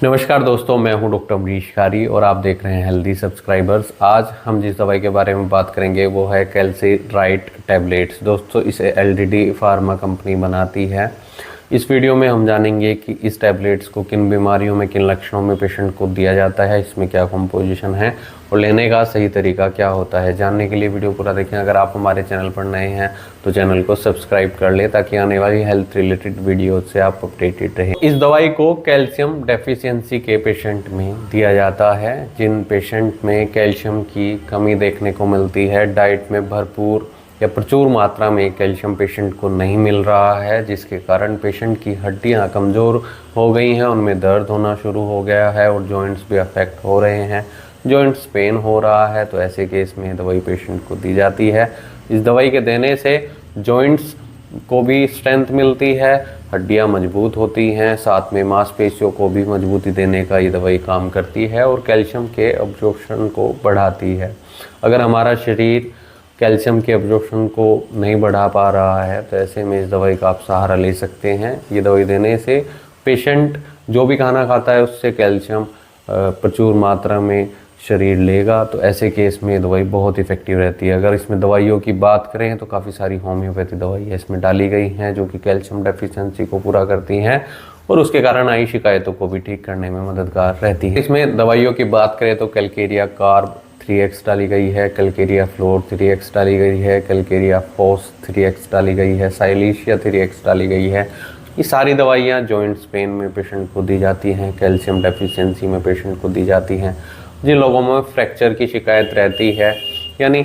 नमस्कार दोस्तों, मैं हूं डॉक्टर अमरीश खारी और आप देख रहे हैं हेल्दी सब्सक्राइबर्स। आज हम जिस दवाई के बारे में बात करेंगे वो है कैल्सीराइट टैबलेट्स। दोस्तों, इसे एलडीडी फार्मा कंपनी बनाती है। इस वीडियो में हम जानेंगे कि इस टैबलेट्स को किन बीमारियों में, किन लक्षणों में पेशेंट को दिया जाता है, इसमें क्या कंपोजिशन है और लेने का सही तरीका क्या होता है। जानने के लिए वीडियो पूरा देखें। अगर आप हमारे चैनल पर नए हैं तो चैनल को सब्सक्राइब कर लें ताकि आने वाली हेल्थ रिलेटेड वीडियो से आप अपडेटेड रहें। इस दवाई को कैल्शियम डेफिशिएंसी के पेशेंट में दिया जाता है। जिन पेशेंट में कैल्शियम की कमी देखने को मिलती है, डाइट में भरपूर या प्रचुर मात्रा में कैल्शियम पेशेंट को नहीं मिल रहा है, जिसके कारण पेशेंट की हड्डियां कमज़ोर हो गई हैं, उनमें दर्द होना शुरू हो गया है और जॉइंट्स भी अफेक्ट हो रहे हैं, जॉइंट्स पेन हो रहा है, तो ऐसे केस में दवाई पेशेंट को दी जाती है। इस दवाई के देने से जॉइंट्स को भी स्ट्रेंथ मिलती है, हड्डियां मजबूत होती हैं, साथ में मांसपेशियों को भी मजबूती देने का ये दवाई काम करती है और कैल्शियम के अब्जॉर्प्शन को बढ़ाती है। अगर हमारा शरीर कैल्शियम के अब्जॉर्प्शन को नहीं बढ़ा पा रहा है तो ऐसे में इस दवाई का आप सहारा ले सकते हैं। ये दवाई देने से पेशेंट जो भी खाना खाता है उससे कैल्शियम प्रचुर मात्रा में शरीर लेगा, तो ऐसे केस में दवाई बहुत इफ़ेक्टिव रहती है। अगर इसमें दवाइयों की बात करें तो काफ़ी सारी होम्योपैथी दवाइयाँ इसमें डाली गई हैं जो कि कैल्शियम डेफिशिएंसी को पूरा करती हैं और उसके कारण आई शिकायतों को भी ठीक करने में मददगार रहती है। इसमें दवाइयों की बात करें तो कैलकेरिया कार्ब 3x डाली गई है, कैलकेरिया फ्लोर 3x डाली गई है, कैलकेरिया फोस 3x डाली गई है, साइलिशिया 3x डाली गई है। ये सारी दवाइयाँ जॉइंट्स पेन में पेशेंट को दी जाती हैं, कैल्शियम डेफिशिएंसी में पेशेंट को दी जाती हैं। जिन लोगों में फ्रैक्चर की शिकायत रहती है, यानी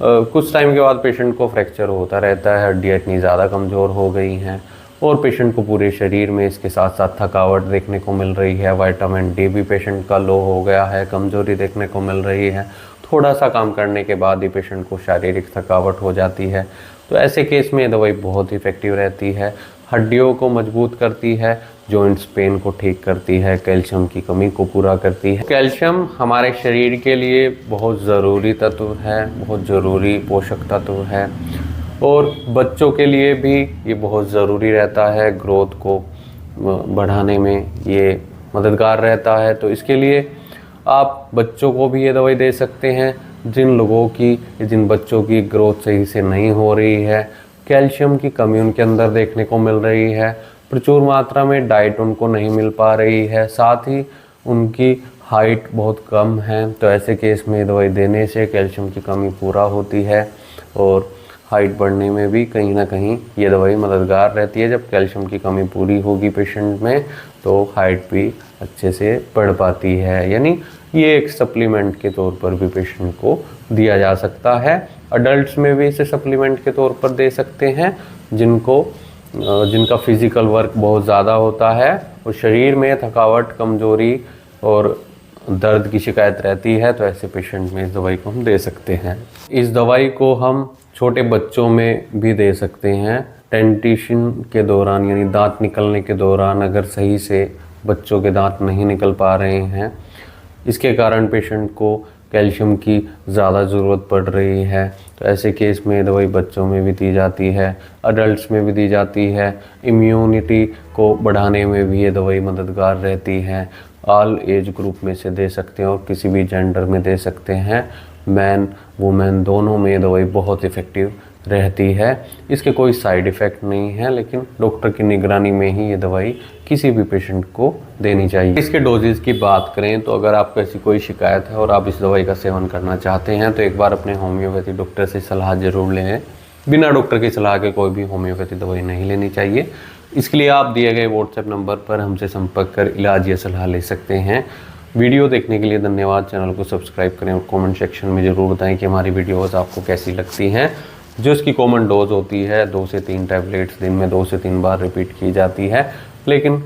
कुछ टाइम के बाद पेशेंट को फ्रैक्चर होता रहता है, हड्डियाँ इतनी ज़्यादा कमज़ोर हो गई हैं और पेशेंट को पूरे शरीर में इसके साथ साथ थकावट देखने को मिल रही है, विटामिन डी भी पेशेंट का लो हो गया है, कमज़ोरी देखने को मिल रही है, थोड़ा सा काम करने के बाद ही पेशेंट को शारीरिक थकावट हो जाती है, तो ऐसे केस में दवाई बहुत इफ़ेक्टिव रहती है। हड्डियों को मजबूत करती है, जॉइंट्स पेन को ठीक करती है, कैल्शियम की कमी को पूरा करती है। कैल्शियम हमारे शरीर के लिए बहुत ज़रूरी तत्व है, बहुत ज़रूरी पोषक तत्व है और बच्चों के लिए भी ये बहुत ज़रूरी रहता है, ग्रोथ को बढ़ाने में ये मददगार रहता है। तो इसके लिए आप बच्चों को भी ये दवाई दे सकते हैं। जिन बच्चों की ग्रोथ सही से नहीं हो रही है, कैल्शियम की कमी उनके अंदर देखने को मिल रही है, प्रचुर मात्रा में डाइट उनको नहीं मिल पा रही है, साथ ही उनकी हाइट बहुत कम है, तो ऐसे केस में दवाई देने से कैल्शियम की कमी पूरा होती है और हाइट बढ़ने में भी कहीं ना कहीं ये दवाई मददगार रहती है। जब कैल्शियम की कमी पूरी होगी पेशेंट में तो हाइट भी अच्छे से बढ़ पाती है, यानी ये एक सप्लीमेंट के तौर पर भी पेशेंट को दिया जा सकता है। अडल्ट्स में भी इसे सप्लीमेंट के तौर पर दे सकते हैं जिनका फिजिकल वर्क बहुत ज़्यादा होता है और शरीर में थकावट, कमज़ोरी और दर्द की शिकायत रहती है, तो ऐसे पेशेंट में इस दवाई को हम दे सकते हैं। इस दवाई को हम छोटे बच्चों में भी दे सकते हैं। डेंटिशन के दौरान, यानी दांत निकलने के दौरान अगर सही से बच्चों के दांत नहीं निकल पा रहे हैं, इसके कारण पेशेंट को कैल्शियम की ज़्यादा ज़रूरत पड़ रही है, तो ऐसे केस में दवाई बच्चों में भी दी जाती है, अडल्ट्स में भी दी जाती है। इम्यूनिटी को बढ़ाने में भी ये दवाई मददगार रहती है। ऑल एज ग्रुप में से दे सकते हैं और किसी भी जेंडर में दे सकते हैं। मैन वुमेन दोनों में दवाई बहुत इफ़ेक्टिव रहती है। इसके कोई साइड इफ़ेक्ट नहीं है, लेकिन डॉक्टर की निगरानी में ही ये दवाई किसी भी पेशेंट को देनी चाहिए। इसके डोजेज़ की बात करें तो अगर आपको ऐसी कोई शिकायत है और आप इस दवाई का सेवन करना चाहते हैं तो एक बार अपने होम्योपैथी डॉक्टर से सलाह ज़रूर लें। बिना डॉक्टर की सलाह के कोई भी होम्योपैथी दवाई नहीं लेनी चाहिए। इसके लिए आप दिए गए व्हाट्सएप नंबर पर हमसे संपर्क कर इलाज या सलाह ले सकते हैं। वीडियो देखने के लिए धन्यवाद। चैनल को सब्सक्राइब करें और कमेंट सेक्शन में ज़रूर बताएं कि हमारी वीडियोस आपको कैसी लगती हैं। जो इसकी कॉमन डोज होती है 2 से 3 टैबलेट्स दिन में 2 से 3 बार रिपीट की जाती है, लेकिन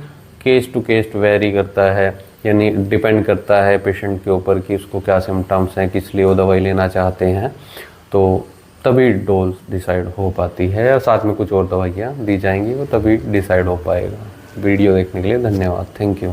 केस टू केस वेरी करता है, यानी डिपेंड करता है पेशेंट के ऊपर कि उसको क्या सिम्टम्स हैं, किस लिए वो दवाई लेना चाहते हैं, तो तभी डोज डिसाइड हो पाती है या साथ में कुछ और दवाइयाँ दी जाएंगी वो तभी डिसाइड हो पाएगा। वीडियो देखने के लिए धन्यवाद। Thank you.